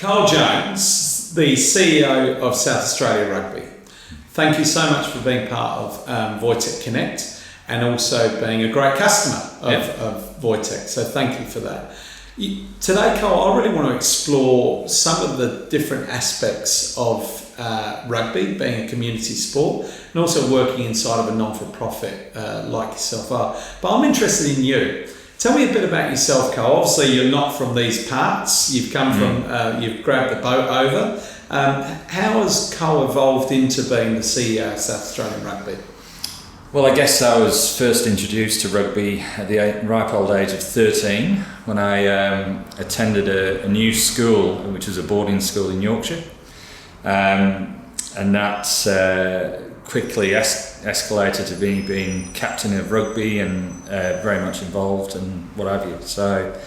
Carl Jones, the CEO of South Australia Rugby. Thank you so much for being part of Voiteck Connect and also being a great customer of Voiteck. So thank you for that. Today, Carl, I really want to explore some of the different aspects of rugby, being a community sport, and also working inside of a non-for-profit like yourself are. But I'm interested in you. Tell me a bit about yourself, Carl. Obviously, you're not from these parts. You've come from, you've grabbed the boat over. How has Carl evolved into being the CEO of South Australian Rugby? Well, I guess I was first introduced to rugby at the ripe old age of 13 when I attended a new school, which was a boarding school in Yorkshire. And that quickly escalated to me being captain of rugby and very much involved and what have you. So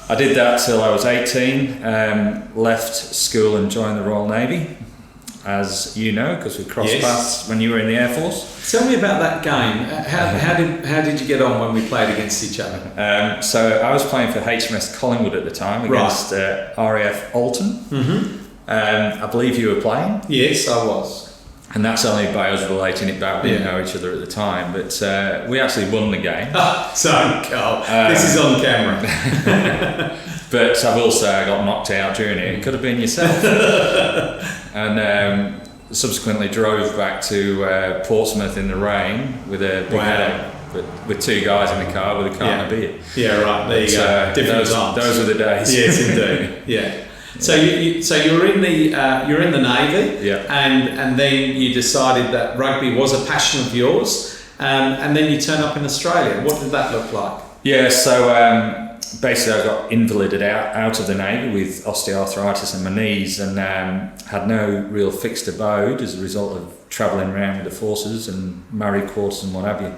I did that till I was 18, left school and joined the Royal Navy, as you know, because we crossed paths when you were in the Air Force. Tell me about that game. How did you get on when we played against each other? So I was playing for HMS Collingwood at the time against RAF Alton. Mm-hmm. I believe you were playing. Yes, I was. And that's only by us relating it back. We didn't know each other at the time, but we actually won the game. So, Carl, this is on camera. But I will say I got knocked out during it. It could have been yourself. And subsequently drove back to Portsmouth in the rain with a big headache, but with two guys in the car with a carton of beer. Yeah, right. There you go. Different times. Those were the days. Yes, indeed. Yeah. So you're in the Navy, and then you decided that rugby was a passion of yours, and then you turn up in Australia. What did that look like? Yeah, so basically I got invalided out of the Navy with osteoarthritis in my knees, and had no real fixed abode as a result of travelling around with the forces and married quarters and what have you.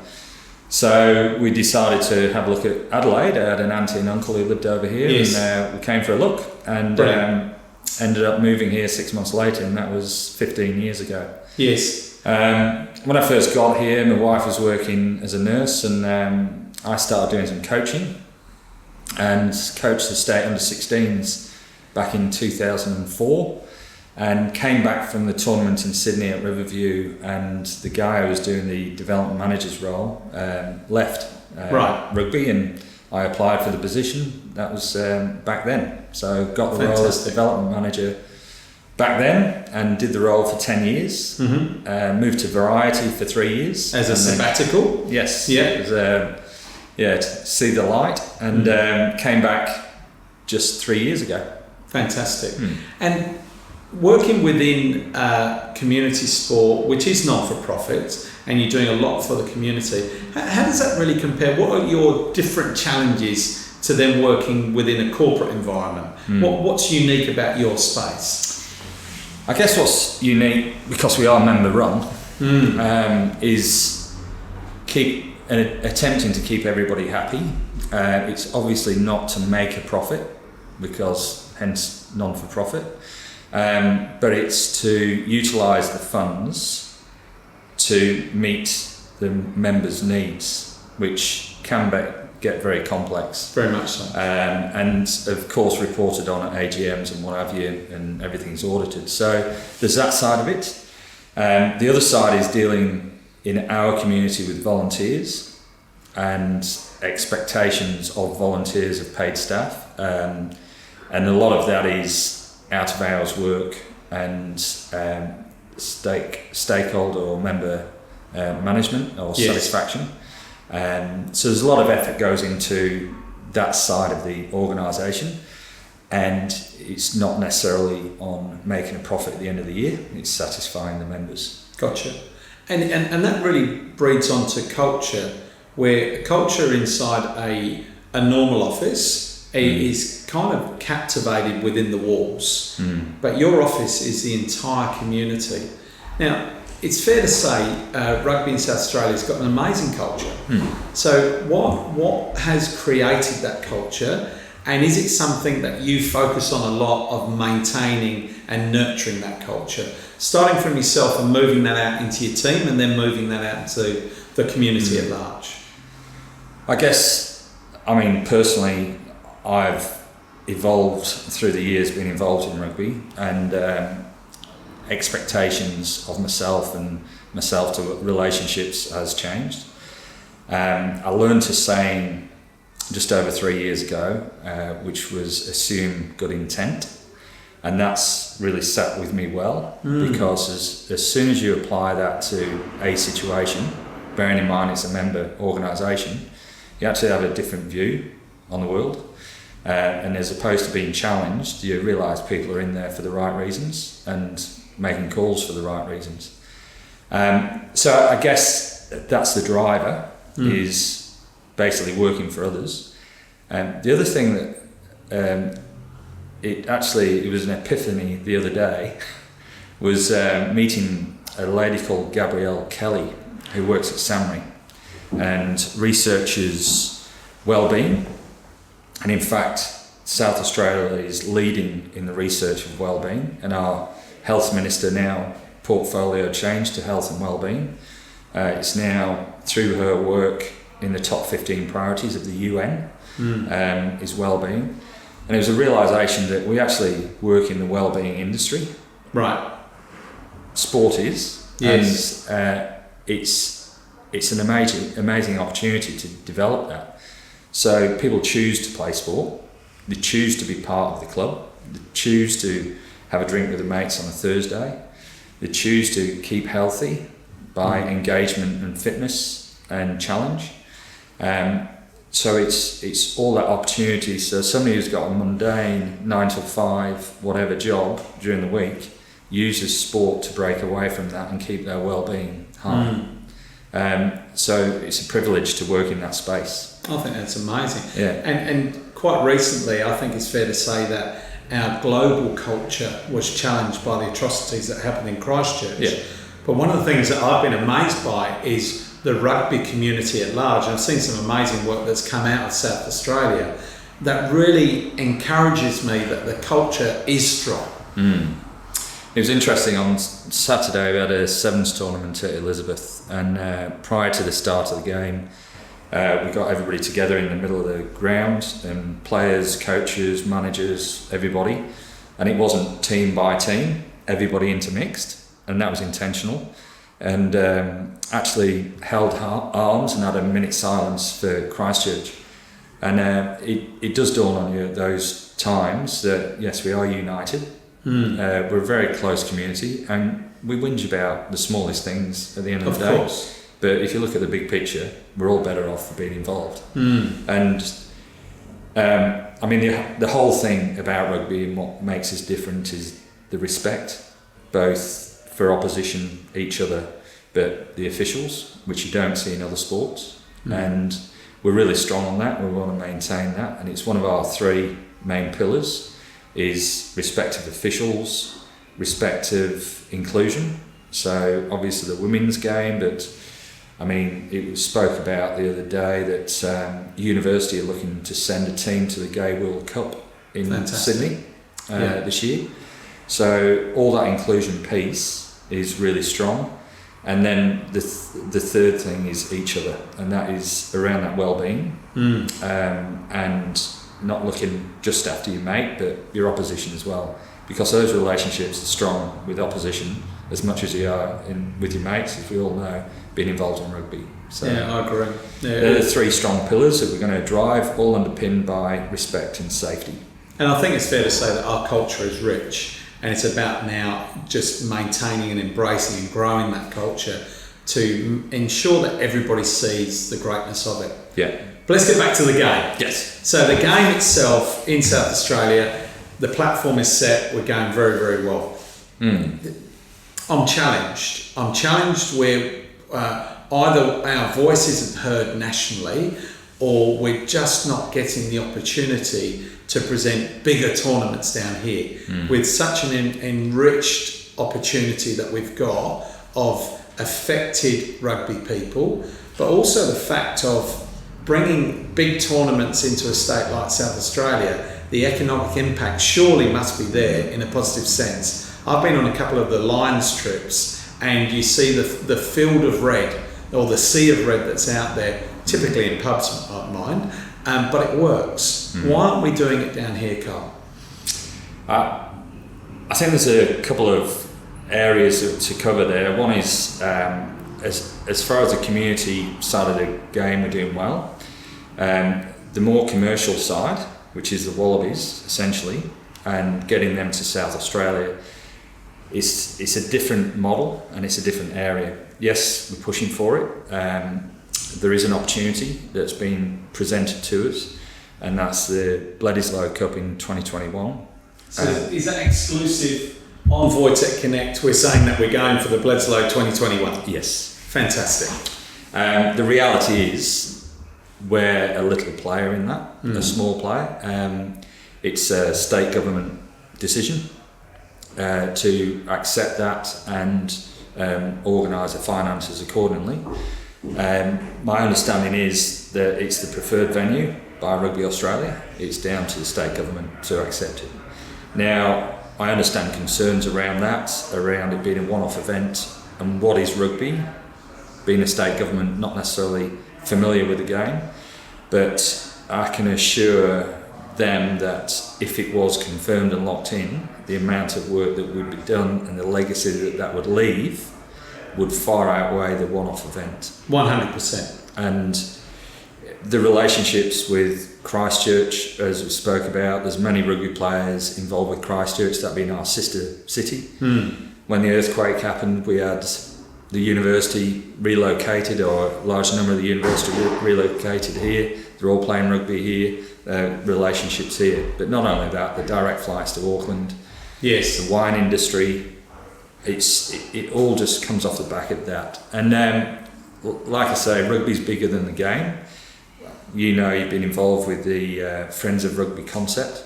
So we decided to have a look at Adelaide. I had an auntie and uncle who lived over here, and we came for a look and ended up moving here 6 months later, and that was 15 years ago. Yes. When I first got here, my wife was working as a nurse, and I started doing some coaching and coached the state under-16s back in 2004. And came back from the tournament in Sydney at Riverview, and the guy who was doing the development manager's role left rugby, and I applied for the position. That was back then. So got the role as development manager back then and did the role for 10 years. Mm-hmm. Moved to Variety for 3 years. As a sabbatical? Yes. Yeah. It was, to see the light, and came back just 3 years ago. Fantastic. And working within community sport, which is not-for-profit, and you're doing a lot for the community, how does that really compare? What are your different challenges to them working within a corporate environment? What's unique about your space? I guess what's unique, because we are member-run, is attempting to keep everybody happy. It's obviously not to make a profit, because hence non-for-profit. But it's to utilise the funds to meet the members' needs, which can get very complex. Very much so. And of course reported on at AGMs and what have you, and everything's audited. So there's that side of it. The other side is dealing in our community with volunteers and expectations of volunteers of paid staff. And a lot of that is out of hours work and stakeholder or member management or satisfaction. So there's a lot of effort goes into that side of the organisation, and it's not necessarily on making a profit at the end of the year, it's satisfying the members. Gotcha. And that really breeds onto culture, where culture inside a normal office is kind of captivated within the walls, but your office is the entire community. Now, it's fair to say rugby in South Australia has got an amazing culture. So what has created that culture, and is it something that you focus on a lot of maintaining and nurturing that culture, starting from yourself and moving that out into your team and then moving that out into the community at large? I guess, I mean, personally, I've evolved through the years being involved in rugby, and expectations of myself to relationships has changed. I learned to saying just over 3 years ago, which was assume good intent, and that's really sat with me well, because as soon as you apply that to a situation, bearing in mind it's a member organisation, you actually have a different view on the world. And as opposed to being challenged, you realise people are in there for the right reasons and making calls for the right reasons. So I guess that's the driver, is basically working for others. The other thing that it was an epiphany the other day, was meeting a lady called Gabrielle Kelly, who works at SAMRI and researches wellbeing. And in fact, South Australia is leading in the research of wellbeing, and our health minister now portfolio changed to health and wellbeing. It's now, through her work, in the top 15 priorities of the UN, is wellbeing. And it was a realisation that we actually work in the wellbeing industry. Right. Sport is. Yes. And it's an amazing opportunity to develop that. So people choose to play sport, they choose to be part of the club, they choose to have a drink with their mates on a Thursday, they choose to keep healthy by engagement and fitness and challenge. So it's all that opportunity. So somebody who's got a mundane 9 to 5 whatever job during the week uses sport to break away from that and keep their well-being high. So it's a privilege to work in that space. I think that's amazing. Yeah. And quite recently, I think it's fair to say that our global culture was challenged by the atrocities that happened in Christchurch. Yeah. But one of the things that I've been amazed by is the rugby community at large. And I've seen some amazing work that's come out of South Australia that really encourages me that the culture is strong. It was interesting, on Saturday we had a sevens tournament at Elizabeth, and prior to the start of the game, we got everybody together in the middle of the ground, and players, coaches, managers, everybody, and it wasn't team by team, everybody intermixed, and that was intentional, and actually held arms and had a minute silence for Christchurch. And it does dawn on you at those times that yes, we are united. We're a very close community, and we whinge about the smallest things at the end of the day. Of course. But if you look at the big picture, we're all better off for being involved. And I mean, the whole thing about rugby and what makes us different is the respect, both for opposition, each other, but the officials, which you don't see in other sports. And we're really strong on that. We want to maintain that, and it's one of our 3 main pillars. Is respect of officials, respect of inclusion. So obviously the women's game, but I mean, it was spoke about the other day that university are looking to send a team to the Gay World Cup in Sydney this year. So all that inclusion piece is really strong. And then the third thing is each other, and that is around that well-being, and not looking just after your mate, but your opposition as well, because those relationships are strong with opposition as much as you are with your mates, as we all know, being involved in rugby. So yeah, I agree. Yeah, they're the 3 strong pillars that we're going to drive, all underpinned by respect and safety. And I think it's fair to say that our culture is rich, and it's about now just maintaining and embracing and growing that culture to ensure that everybody sees the greatness of it. Yeah. But let's get back to the game. Yes. So the game itself in South Australia, the platform is set, we're going very, very well. I'm challenged. I'm challenged where either our voice isn't heard nationally, or we're just not getting the opportunity to present bigger tournaments down here with such an enriched opportunity that we've got of affected rugby people, but also the fact of bringing big tournaments into a state like South Australia. The economic impact surely must be there in a positive sense. I've been on a couple of the Lions trips, and you see the field of red, or the sea of red that's out there, typically in pubs, I mind, but it works. Why aren't we doing it down here, Carl? I think there's a couple of areas to cover there. One is as far as the community side of the game, we're doing well. The more commercial side, which is the Wallabies essentially, and getting them to South Australia, it's a different model and it's a different area. Yes, we're pushing for it. There is an opportunity that's been presented to us, and that's the Bledisloe Cup in 2021. So is that exclusive on Voiteck Connect? We're saying that we're going for the Bledisloe 2021. Yes. Fantastic. The reality is we're a little player in that, a small player. It's a state government decision to accept that and organise the finances accordingly. My understanding is that it's the preferred venue by Rugby Australia. It's down to the state government to accept it. Now, I understand concerns around that, around it being a one-off event, and what is rugby, being a state government not necessarily familiar with the game, but I can assure them that if it was confirmed and locked in, the amount of work that would be done and the legacy that would leave would far outweigh the one-off event. 100%. And the relationships with Christchurch, as we spoke about, there's many rugby players involved with Christchurch, that being our sister city. When the earthquake happened, we had the university relocated, or a large number of the university relocated here. They're all playing rugby here, relationships here. But not only that, the direct flights to Auckland, yes, the wine industry, it all just comes off the back of that. And like I say, rugby's bigger than the game. You know, you've been involved with the Friends of Rugby concept,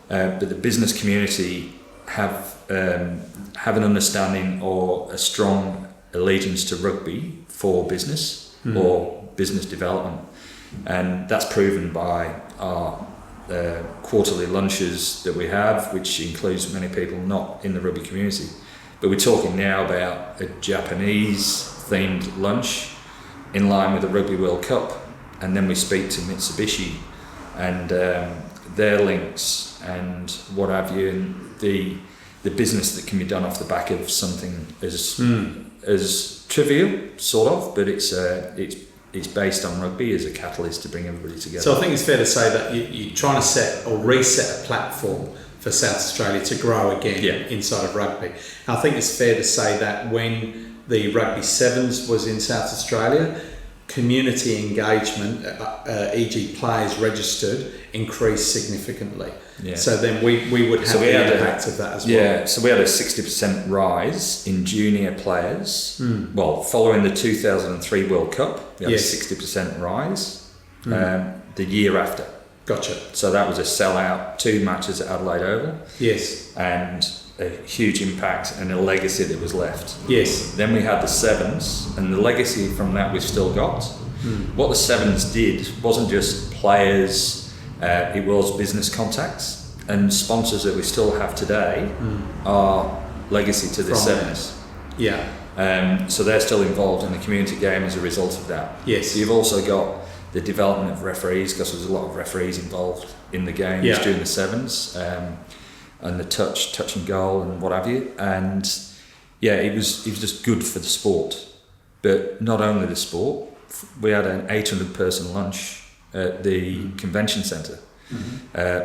but the business community have an understanding or a strong allegiance to rugby for business or business development, and that's proven by our quarterly lunches that we have, which includes many people not in the rugby community. But we're talking now about a Japanese themed lunch in line with the Rugby World Cup, and then we speak to Mitsubishi and their links and what have you, and the business that can be done off the back of something as trivial, sort of, but it's based on rugby as a catalyst to bring everybody together. So I think it's fair to say that you're trying to set or reset a platform for South Australia to grow again inside of rugby. I think it's fair to say that when the Rugby Sevens was in South Australia, community engagement, e.g. players registered, increased significantly. Yeah. So then we would have the impact of that as well. Yeah, so we had a 60% rise in junior players. Well, following the 2003 World Cup, we had a 60% rise the year after. Gotcha. So that was a sellout, 2 matches at Adelaide Oval. Yes. And a huge impact and a legacy that was left. Yes. Then we had the Sevens, and the legacy from that we've still got. What the Sevens did wasn't just players, it was business contacts, and sponsors that we still have today are legacy to the Sevens. Yeah. So they're still involved in the community game as a result of that. Yes. So you've also got the development of referees, because there's a lot of referees involved in the games during the Sevens. And the touch and goal and what have you, and it was just good for the sport. But not only the sport, we had an 800 person lunch at the convention centre,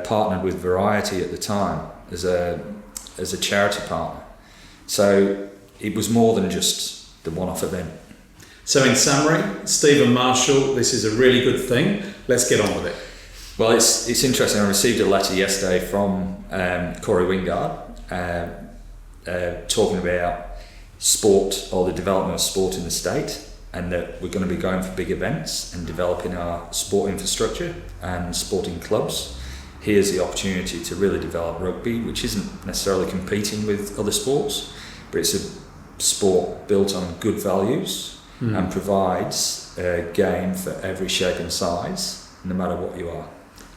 partnered with Variety at the time as a charity partner. So it was more than just the one-off event. So in summary, Stephen Marshall, this is a really good thing. Let's get on with it. Well, it's interesting. I received a letter yesterday from Corey Wingard talking about sport, or the development of sport in the state, and that we're going to be going for big events and developing our sport infrastructure and sporting clubs. Here's the opportunity to really develop rugby, which isn't necessarily competing with other sports, but it's a sport built on good values and provides a game for every shape and size, no matter what you are.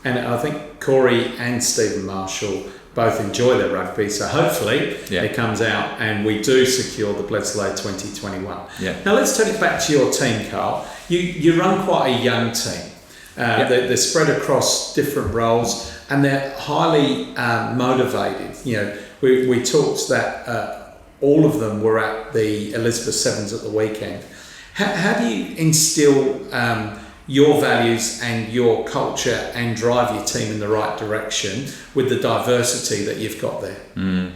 And I think Corey and Stephen Marshall both enjoy their rugby, so hopefully it comes out and we do secure the Bledisloe 2021. Yeah. Now let's turn it back to your team, Carl. You run quite a young team. They're spread across different roles, and they're highly motivated. You know, we talked that all of them were at the Elizabeth Sevens at the weekend. How do you instill your values and your culture and drive your team in the right direction with the diversity that you've got there?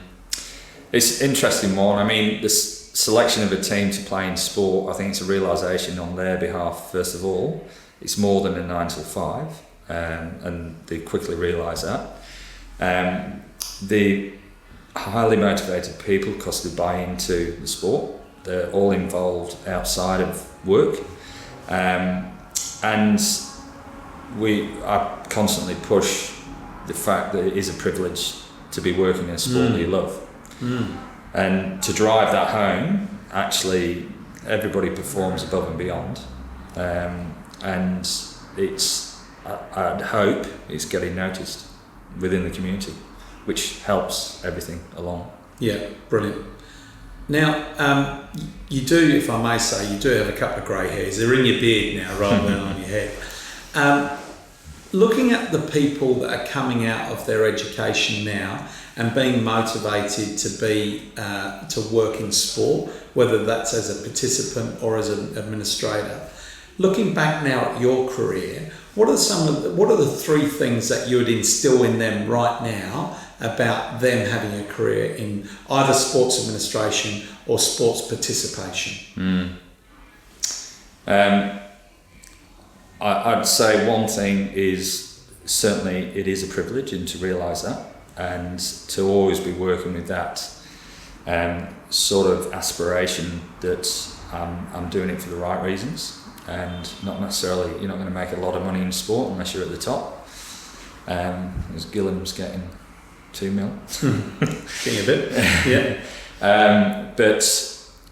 It's an interesting one. I mean, the selection of a team to play in sport, I think it's a realisation on their behalf, first of all. It's more than a 9 till 5, and they quickly realise that. The highly motivated people, because they buy into the sport, they're all involved outside of work, and I constantly push the fact that it is a privilege to be working in a sport that you love. And to drive that home, actually everybody performs above and beyond, and I'd hope it's getting noticed within the community, which helps everything along. Yeah, brilliant. Now, you do, if I may say, you do have a couple of grey hairs. They're in your beard now rather than on your head. Looking at the people that are coming out of their education now and being motivated to be to work in sport, whether that's as a participant or as an administrator, looking back now at your career, what are the 3 things that you would instill in them right now about them having a career in either sports administration or sports participation? I'd say one thing is certainly it is a privilege, and to realise that, and to always be working with that sort of aspiration that I'm doing it for the right reasons, and not necessarily, you're not going to make a lot of money in sport unless you're at the top. As Gillam's getting 2 mil. Getting a bit, yeah. But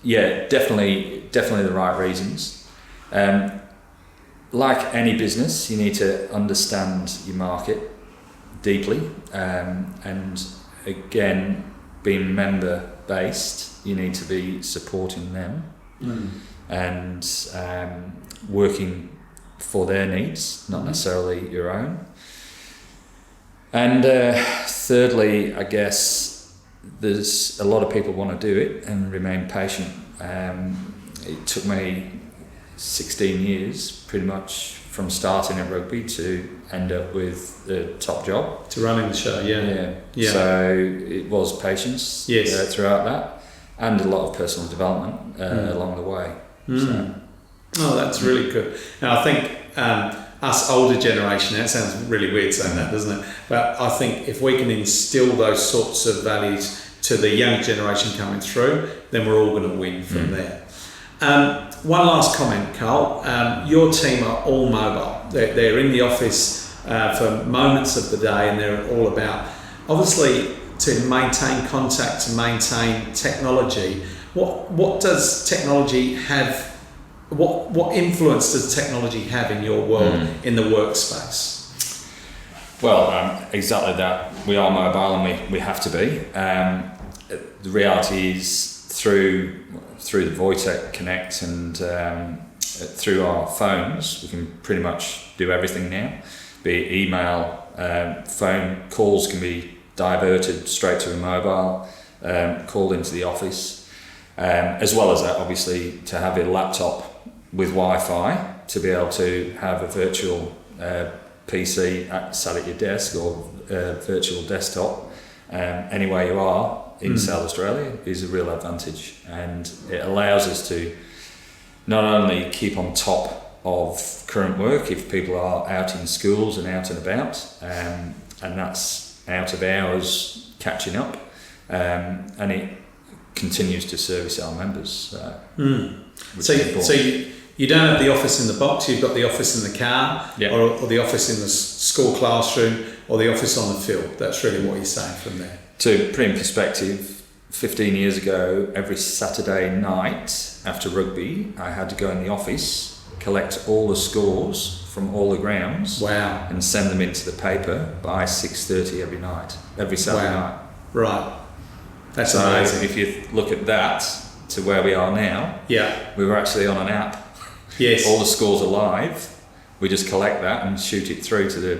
yeah, definitely the right reasons. Like any business, you need to understand your market deeply, and again, being member based, you need to be supporting them and working for their needs, not necessarily your own. And thirdly, I guess there's a lot of people want to do it and remain patient. It took me 16 years pretty much from starting at rugby to end up with the top job. To running the show, yeah. So it was patience throughout that, and a lot of personal development along the way. So. Oh, that's really good. And I think us older generation, that sounds really weird saying that, doesn't it? But I think if we can instill those sorts of values to the young generation coming through, then we're all going to win from there. One last comment, Carl. Your team are all mobile. They're in the office for moments of the day, and they're all about, obviously, to maintain contact, to maintain technology. What does technology have? What influence does technology have in your world, in the workspace? Well, exactly that. We are mobile, and we have to be. The reality is through the Voiteck Connect and through our phones, we can pretty much do everything now. Be it email, phone calls can be diverted straight to a mobile, called into the office, as well as that, obviously, to have a laptop with Wi-Fi to be able to have a virtual PC sat at your desk, or virtual desktop anywhere you are in South Australia is a real advantage, and it allows us to not only keep on top of current work if people are out in schools and out and about, and that's out of hours catching up, and it continues to service our members. So you don't have the office in the box, you've got the office in the car, or the office in the school classroom, or the office on the field. That's really what you're saying from there. To put in perspective, 15 years ago, every Saturday night after rugby, I had to go in the office, collect all the scores from all the grounds, and send them into the paper by 6:30 every Saturday night. Right. That's amazing. If you look at that to where we are now, we were actually on an app. Yes. All the scores are live. we just collect that and shoot it through to the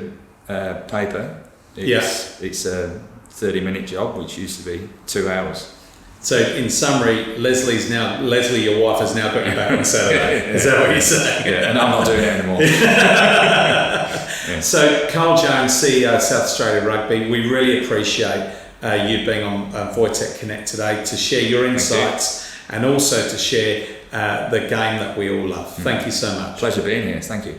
paper. It's a 30-minute job, which used to be 2 hours. So in summary, Leslie, your wife, has now got you back on Saturday. Is that what you're saying? Yeah, and I'm not doing it anymore. So Carl Jones, CEO of South Australia Rugby, we really appreciate you being on Voiteck Connect today to share your insights and also to share the game that we all love. Thank you so much. Pleasure being here. Thank you.